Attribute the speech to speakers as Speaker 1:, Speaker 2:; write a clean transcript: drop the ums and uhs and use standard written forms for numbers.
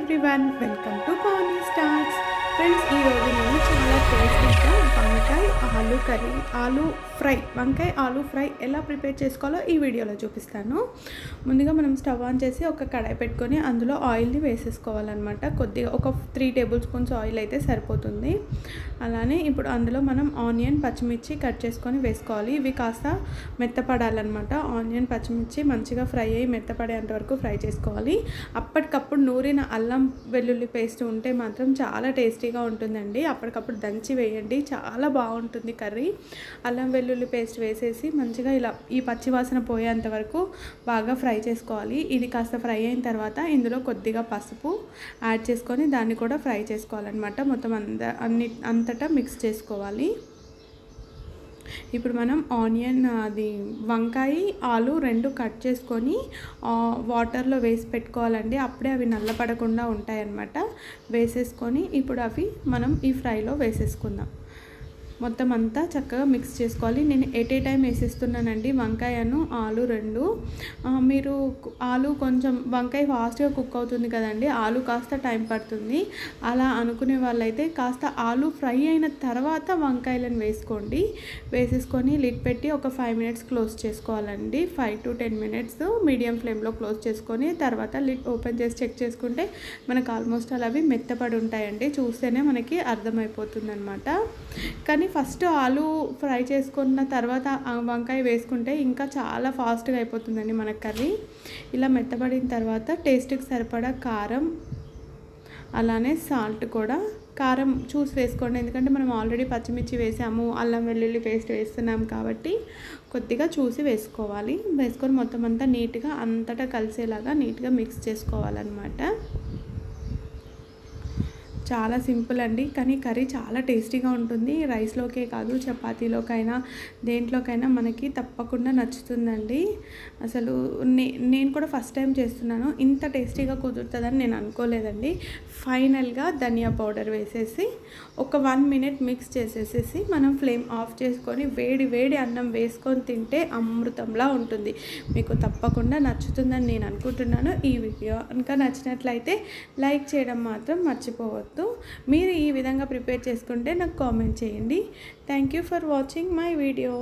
Speaker 1: Everyone, welcome to pani starts. Friends, ఈరోజు నేను చాలా టేస్టీగా వంకాయ ఆలు ఫ్రై ఎలా ప్రిపేర్ చేసుకోవాలో ఈ వీడియోలో చూపిస్తాను. ముందుగా మనం స్టవ్ ఆన్ చేసి ఒక కడాయి పెట్టుకొని అందులో ఆయిల్ని వేసేసుకోవాలన్నమాట. కొద్దిగా ఒక 3 టేబుల్ స్పూన్స్ ఆయిల్ అయితే సరిపోతుంది. అలానే ఇప్పుడు అందులో మనం ఆనియన్, పచ్చిమిర్చి కట్ చేసుకొని వేసుకోవాలి. ఇవి కాస్త మెత్తపడాలన్నమాట. ఆనియన్, పచ్చిమిర్చి మంచిగా ఫ్రై అయ్యి మెత్తపడేంత వరకు ఫ్రై చేసుకోవాలి. అప్పటికప్పుడు నూరిన అల్లం వెల్లుల్లి పేస్ట్ ఉంటే మాత్రం చాలా టేస్టీగా ఉంటుందండి. అప్పటికప్పుడు దంచి వేయండి, చాలా బాగుంటుంది కర్రీ. అల్లం వెల్లుల్లి పేస్ట్ వేసేసి మంచిగా ఇలా ఈ పచ్చివాసన పోయేంత వరకు బాగా ఫ్రై చేసుకోవాలి. ఇది కాస్త ఫ్రై అయిన తర్వాత ఇందులో కొద్దిగా పసుపు యాడ్ చేసుకొని దాన్ని కూడా ఫ్రై చేసుకోవాలన్నమాట. మొత్తం అంతటా మిక్స్ చేసుకోవాలి. ఇప్పుడు మనం ఆనియన్, వంకాయ, ఆలు 2 కట్ చేసుకొని వాటర్లో వేసి పెట్టుకోవాలండి. అప్పుడే అవి నల్లపడకుండా ఉంటాయన్నమాట. వేసేసుకొని ఇప్పుడు అవి మనం ఈ ఫ్రైలో వేసేసుకుందాం. మొత్తం అంతా చక్కగా మిక్స్ చేసుకోవాలి. నేను ఎట్ ఏ టైం వేసేస్తున్నానండి వంకాయను ఆలు 2. మీరు ఆలు కొంచెం వంకాయ ఫాస్ట్గా కుక్ అవుతుంది కదండి, ఆలు కాస్త టైం పడుతుంది. అలా అనుకునే వాళ్ళైతే కాస్త ఆలు ఫ్రై అయిన తర్వాత వంకాయలను వేసుకోండి. వేసేసుకొని లిడ్ పెట్టి ఒక 5 మినిట్స్ క్లోజ్ చేసుకోవాలండి. 5 to 10 మినిట్స్ మీడియం ఫ్లేమ్లో క్లోజ్ చేసుకొని తర్వాత లిడ్ ఓపెన్ చేసి చెక్ చేసుకుంటే మనకు ఆల్మోస్ట్ అలా అవి మెత్తపడి ఉంటాయండి. చూస్తేనే మనకి అర్థమైపోతుంది అనమాట. కానీ ఫస్ట్ ఆలు ఫ్రై చేసుకున్న తర్వాత వంకాయ వేసుకుంటే ఇంకా చాలా ఫాస్ట్గా అయిపోతుందండి మన కర్రీ. ఇలా మెత్తబడిన తర్వాత టేస్ట్కి సరిపడా కారం, అలానే సాల్ట్ కూడా కారం చూసి వేసుకోండి. ఎందుకంటే మనం ఆల్రెడీ పచ్చిమిర్చి వేసాము, అల్లం వెల్లుల్లి పేస్ట్ వేస్తున్నాం కాబట్టి కొద్దిగా చూసి వేసుకోవాలి. వేసుకొని మొత్తం అంతా నీట్గా అంతటా కలిసేలాగా నీట్గా మిక్స్ చేసుకోవాలన్నమాట. చాలా సింపుల్ అండి, కానీ కర్రీ చాలా టేస్టీగా ఉంటుంది. రైస్లోకే కాదు, చపాతీలోకైనా దేంట్లోకైనా మనకి తప్పకుండా నచ్చుతుందండి. అసలు నేను కూడా ఫస్ట్ టైం చేస్తున్నాను. ఇంత టేస్టీగా కుదురుతుందని నేను అనుకోలేదండి. ఫైనల్గా ధనియా పౌడర్ వేసేసి ఒక 1 మినిట్ మిక్స్ చేసేసేసి మనం ఫ్లేమ్ ఆఫ్ చేసుకొని వేడి వేడి అన్నం వేసుకొని తింటే అమృతంలా ఉంటుంది. మీకు తప్పకుండా నచ్చుతుందని నేను అనుకుంటున్నాను. ఈ వీడియో కనుక నచ్చినట్లయితే లైక్ చేయడం మాత్రం మర్చిపోవద్దు. మీరు ఈ విధంగా ప్రిపేర్ చేసుకుంటే నాకు కామెంట్ చేయండి. Thank you for watching my video.